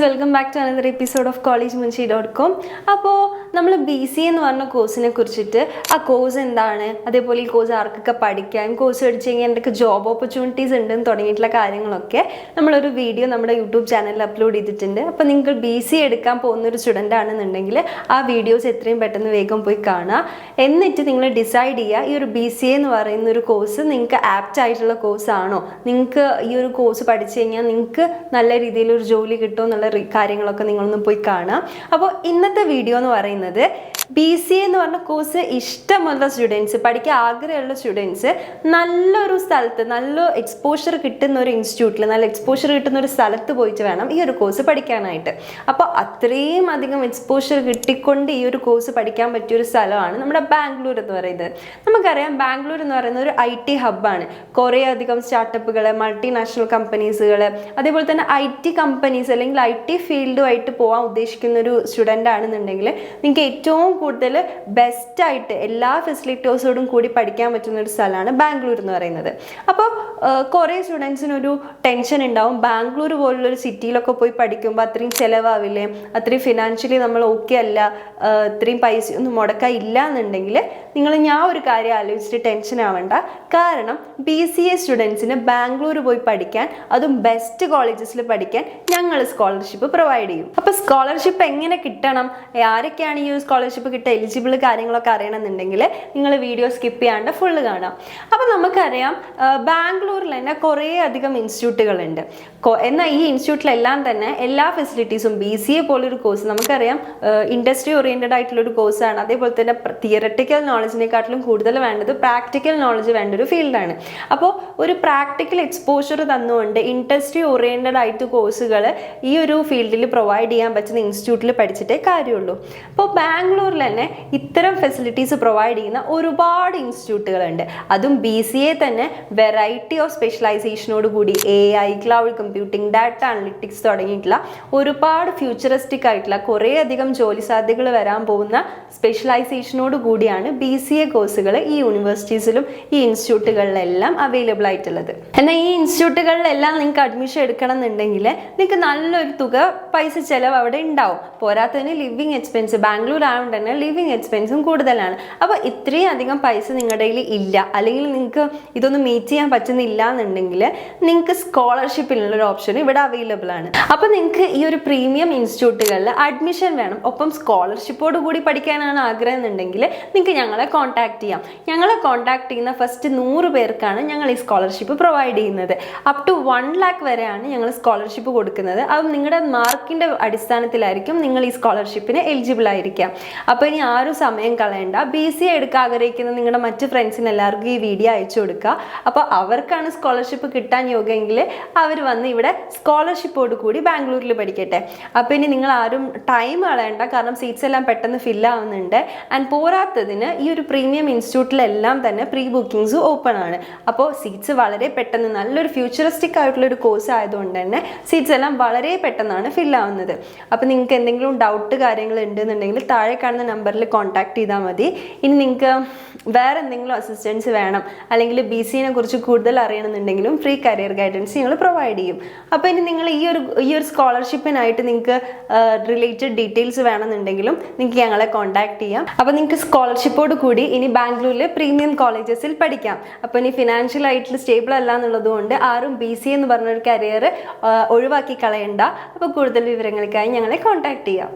Welcome back to another episode of collegemunshi.com. അപ്പോൾ നമ്മൾ BCA എന്ന് പറഞ്ഞ കോഴ്സിനെ കുറിച്ചിട്ട് ആ കോഴ്സ് എന്താണ്, അതേപോലെ ഈ കോഴ്സ് ആർക്കൊക്കെ പഠിക്കാം, കോഴ്സ് പഠിച്ചു കഴിഞ്ഞാൽ എന്തൊക്കെ ജോബ് ഓപ്പർച്യൂണിറ്റീസ് ഉണ്ടെന്ന് തുടങ്ങിയിട്ടുള്ള കാര്യങ്ങളൊക്കെ നമ്മളൊരു വീഡിയോ നമ്മുടെ യൂട്യൂബ് ചാനലിൽ അപ്ലോഡ് ചെയ്തിട്ടുണ്ട്. അപ്പോൾ നിങ്ങൾ BCA എടുക്കാൻ പോകുന്നൊരു സ്റ്റുഡൻ്റ് ആണെന്നുണ്ടെങ്കിൽ ആ വീഡിയോസ് എത്രയും പെട്ടെന്ന് വേഗം പോയി കാണുക. എന്നിട്ട് നിങ്ങൾ ഡിസൈഡ് ചെയ്യുക ഈ ഒരു BCA എന്ന് പറയുന്ന ഒരു കോഴ്സ് നിങ്ങൾക്ക് ആപ്റ്റ് ആയിട്ടുള്ള കോഴ്സാണോ, നിങ്ങൾക്ക് ഈ ഒരു കോഴ്സ് പഠിച്ചു കഴിഞ്ഞാൽ നിങ്ങൾക്ക് നല്ല രീതിയിലൊരു ജോലി കിട്ടുമോ എന്നുള്ള കാര്യങ്ങളൊക്കെ നിങ്ങളൊന്ന് പോയി കാണാം. അപ്പോൾ ഇന്നത്തെ വീഡിയോ എന്ന് പറയുന്നത് BCA എന്ന് പറഞ്ഞ കോഴ്സ് ഇഷ്ടമുള്ള സ്റ്റുഡൻസ്, പഠിക്കാൻ ആഗ്രഹമുള്ള സ്റ്റുഡൻസ് നല്ലൊരു സ്ഥലത്ത് നല്ല എക്സ്പോഷർ കിട്ടുന്ന ഒരു ഇൻസ്റ്റിറ്റ്യൂട്ടിൽ, നല്ല എക്സ്പോഷർ കിട്ടുന്ന ഒരു സ്ഥലത്ത് പോയിട്ട് വേണം ഈ ഒരു കോഴ്സ് പഠിക്കാനായിട്ട്. അപ്പോൾ അത്രയും അധികം എക്സ്പോഷർ കിട്ടിക്കൊണ്ട് ഈ ഒരു കോഴ്സ് പഠിക്കാൻ പറ്റിയൊരു സ്ഥലമാണ് നമ്മുടെ ബാംഗ്ലൂർ എന്ന് പറയുന്നത്. നമുക്കറിയാം ബാംഗ്ലൂർ എന്ന് പറയുന്ന ഒരു IT ഹബ്ബാണ്. കുറേ അധികം സ്റ്റാർട്ടപ്പുകൾ, മൾട്ടിനാഷണൽ കമ്പനീസുകൾ, അതേപോലെ തന്നെ IT കമ്പനീസ് അല്ലെങ്കിൽ IT ഫീൽഡുമായിട്ട് പോകാൻ ഉദ്ദേശിക്കുന്ന ഒരു സ്റ്റുഡൻ്റ് ആണെന്നുണ്ടെങ്കിൽ നിങ്ങൾക്ക് ഏറ്റവും കൂടുതൽ ബെസ്റ്റായിട്ട് എല്ലാ ഫെസിലിറ്റീസോടും കൂടി പഠിക്കാൻ പറ്റുന്ന ഒരു സ്ഥലമാണ് ബാംഗ്ലൂർ എന്ന് പറയുന്നത്. അപ്പോൾ കുറേ സ്റ്റുഡൻസിനൊരു ടെൻഷൻ ഉണ്ടാവും, ബാംഗ്ലൂർ പോലുള്ളൊരു സിറ്റിയിലൊക്കെ പോയി പഠിക്കുമ്പോൾ അത്രയും ചിലവാവില്ലേ, അത്രയും ഫിനാൻഷ്യലി നമ്മൾ ഓക്കെ അല്ല, ഇത്രയും പൈസ ഒന്നും മുടക്കാൻ ഇല്ല എന്നുണ്ടെങ്കിൽ ഞാൻ ഒരു കാര്യം ആലോചിച്ചിട്ട് ടെൻഷൻ ആവണ്ട. കാരണം BCA സ്റ്റുഡൻസിന് ബാംഗ്ലൂർ പോയി പഠിക്കാൻ, അതും ബെസ്റ്റ് കോളേജസിൽ പഠിക്കാൻ ഞങ്ങൾ സ്കോളർഷിപ്പ് പ്രൊവൈഡ് ചെയ്യും. അപ്പോൾ സ്കോളർഷിപ്പ് എങ്ങനെ കിട്ടണം, ആരൊക്കെയാണ് ഈ ഒരു സ്കോളർഷിപ്പ് കിട്ടുക, എലിജിബിൾ കാര്യങ്ങളൊക്കെ അറിയണമെന്നുണ്ടെങ്കിൽ നിങ്ങൾ വീഡിയോ സ്കിപ്പ് ചെയ്യാണ്ട് ഫുള്ള് കാണാം. അപ്പോൾ നമുക്കറിയാം ബാംഗ്ലൂരിൽ തന്നെ കുറേ അധികം ഇൻസ്റ്റിറ്റ്യൂട്ടുകളുണ്ട്. എന്നാൽ ഈ ഇൻസ്റ്റിറ്റ്യൂട്ടിലെല്ലാം തന്നെ എല്ലാ ഫെസിലിറ്റീസും BCA പോലൊരു കോഴ്സ് നമുക്കറിയാം ഇൻഡസ്ട്രി ഓറിയൻറ്റഡ് ആയിട്ടുള്ളൊരു കോഴ്സാണ്. അതേപോലെ തന്നെ തിയറട്ടിക്കൽ നോളജിനെക്കാട്ടിലും കൂടുതൽ വേണ്ടത് പ്രാക്ടിക്കൽ നോളജ് വേണ്ട ഒരു ഫീൽഡാണ്. അപ്പോൾ ഒരു പ്രാക്ടിക്കൽ എക്സ്പോഷർ തന്നുകൊണ്ട് ഇൻഡസ്ട്രി ഓറിയൻറ്റഡ് ആയിട്ട് കോഴ്സുകൾ ഈ ഒരു ഫീൽഡിൽ പ്രൊവൈഡ് ചെയ്യാൻ പറ്റുന്ന ഇൻസ്റ്റിറ്റ്യൂട്ടിൽ പഠിച്ചിട്ടേ കാര്യമുള്ളൂ. അപ്പോൾ ബാംഗ്ലൂരിൽ തന്നെ ഇത്തരം ഫെസിലിറ്റീസ് പ്രൊവൈഡ് ചെയ്യുന്ന ഒരുപാട് ഇൻസ്റ്റിറ്റ്യൂട്ടുകളുണ്ട്. അതും BCA തന്നെ വെറൈറ്റി ഓഫ് സ്പെഷ്യലൈസേഷനോട് കൂടി AI, cloud computing, data analytics തുടങ്ങിയിട്ടുള്ള ഒരുപാട് ഫ്യൂച്ചറിസ്റ്റിക് ആയിട്ടുള്ള കുറേ അധികം ജോലി സാധ്യതകൾ വരാൻ പോകുന്ന സ്പെഷ്യലൈസേഷനോട് കൂടിയാണ് BCA കോഴ്സുകൾ ഈ യൂണിവേഴ്സിറ്റീസിലും ഈ ഇൻസ്റ്റിറ്റ്യൂട്ടുകളിലെല്ലാം അവൈലബിൾ ആയിട്ടുള്ളത്. എന്നാൽ ഈ ഇൻസ്റ്റിറ്റ്യൂട്ടുകളിലെല്ലാം നിങ്ങൾക്ക് അഡ്മിഷൻ എടുക്കണം എന്നുണ്ടെങ്കിൽ നിങ്ങൾക്ക് നല്ലൊരു തുക പൈസ ചിലവ് അവിടെ ഉണ്ടാവും. പോരാത്തതിന് ലിവിങ് എക്സ്പെൻസ്, ബാംഗ്ലൂർ ആയതുകൊണ്ട് തന്നെ ലിവിങ് എക്സ്പെൻസും കൂടുതലാണ്. അപ്പോൾ ഇത്രയും അധികം പൈസ നിങ്ങളുടെ കയ്യിൽ ഇല്ല, അല്ലെങ്കിൽ നിങ്ങൾക്ക് ഇതൊന്നും മീറ്റ് ചെയ്യാൻ പറ്റുന്നില്ല എന്നുണ്ടെങ്കിൽ നിങ്ങൾക്ക് സ്കോളർഷിപ്പിനുള്ളൊരു ഓപ്ഷൻ ഇവിടെ അവൈലബിൾ ആണ്. അപ്പോൾ നിങ്ങൾക്ക് ഈ ഒരു പ്രീമിയം ഇൻസ്റ്റിറ്റ്യൂട്ടുകളിൽ അഡ്മിഷൻ വേണം, ഒപ്പം സ്കോളർഷിപ്പോട് കൂടി പഠിക്കാനാണ് ആഗ്രഹം എന്നുണ്ടെങ്കിൽ നിങ്ങൾക്ക് ഞങ്ങളെ കോൺടാക്ട് ചെയ്യാം. ഞങ്ങളെ കോൺടാക്ട് ചെയ്യുന്ന ഫസ്റ്റ് 100 പേർക്കാണ് ഞങ്ങൾ ഈ സ്കോളർഷിപ്പ് പ്രൊവൈഡ് ചെയ്യുന്നത്. അപ് ടു 1 lakh വരെയാണ് ഞങ്ങൾ സ്കോളർഷിപ്പ് കൊടുക്കുന്നത്. അപ്പം നിങ്ങളുടെ മാർക്കിൻ്റെ അടിസ്ഥാനത്തിലായിരിക്കും നിങ്ങൾ ഈ സ്കോളർഷിപ്പിന് എലിജിബിൾ ആയിരിക്കാം. അപ്പോൾ ഇനി ആരും സമയം കളയണ്ട, BCA എടുക്കാൻ ആഗ്രഹിക്കുന്ന നിങ്ങളുടെ മറ്റ് ഫ്രണ്ട്സിന് എല്ലാവർക്കും ഈ വീഡിയോ അയച്ചു കൊടുക്കുക. അപ്പോൾ അവർക്കാണ് സ്കോളർഷിപ്പ് കിട്ടാൻ യോഗ്യമെങ്കിൽ അവർ വന്ന് ഇവിടെ സ്കോളർഷിപ്പോട് കൂടി ബാംഗ്ലൂരിൽ പഠിക്കട്ടെ. അപ്പോൾ ഇനി നിങ്ങൾ ആരും ടൈം കളയണ്ട, കാരണം സീറ്റ്സ് എല്ലാം പെട്ടെന്ന് ഫില്ലാവുന്നുണ്ട്. ആൻഡ് പോരാത്തതിന് ഈ ഒരു പ്രീമിയം ഇൻസ്റ്റിറ്റ്യൂട്ടിലെല്ലാം തന്നെ പ്രീ ബുക്കിംഗ്സ് ഓപ്പൺ ആണ്. അപ്പോൾ സീറ്റ്സ് വളരെ പെട്ടെന്ന്, നല്ലൊരു ഫ്യൂച്ചറിസ്റ്റിക് ആയിട്ടുള്ളൊരു കോഴ്സ് ആയതുകൊണ്ട് തന്നെ സീറ്റ്സ് എല്ലാം വളരെ പെട്ടെന്നാണ് ഫില്ലാവുന്നത്. അപ്പോൾ നിങ്ങൾക്ക് എന്തെങ്കിലും ഡൗട്ട് കാര്യങ്ങൾ ഉണ്ടെന്നുണ്ടെങ്കിൽ താഴെ കാണുന്ന നമ്പറിൽ കോൺടാക്ട് ചെയ്താൽ മതി. ഇനി നിങ്ങൾക്ക് വേറെ എന്തെങ്കിലും അസിസ്റ്റൻസ് വേണം, അല്ലെങ്കിൽ BCA കുറിച്ച് കൂടുതൽ അറിയണമെന്നുണ്ടെങ്കിലും ഫ്രീ കരിയർ ഗൈഡൻസ് ഞങ്ങൾ പ്രൊവൈഡ് ചെയ്യും. അപ്പോൾ ഇനി നിങ്ങൾ ഈ ഒരു സ്കോളർഷിപ്പിനായിട്ട് നിങ്ങൾക്ക് റിലേറ്റഡ് ഡീറ്റെയിൽസ് വേണമെന്നുണ്ടെങ്കിലും നിങ്ങൾക്ക് ഞങ്ങളെ കോൺടാക്ട് ചെയ്യാം. അപ്പോൾ നിങ്ങൾക്ക് സ്കോളർഷിപ്പോട് കൂടി ഇനി ബാംഗ്ലൂരിൽ പ്രീമിയം കോളേജസിൽ പഠിക്കാം. അപ്പോൾ ഇനി ഫിനാൻഷ്യൽ ആയിട്ട് സ്റ്റേബിൾ അല്ല എന്നുള്ളത് കൊണ്ട് ആരും BCA എന്ന് പറഞ്ഞൊരു കരിയർ ഒഴിവാക്കി കളയണ്ട. അപ്പോൾ കൂടുതൽ വിവരങ്ങൾക്കായി ഞങ്ങളെ കോൺടാക്ട് ചെയ്യാം.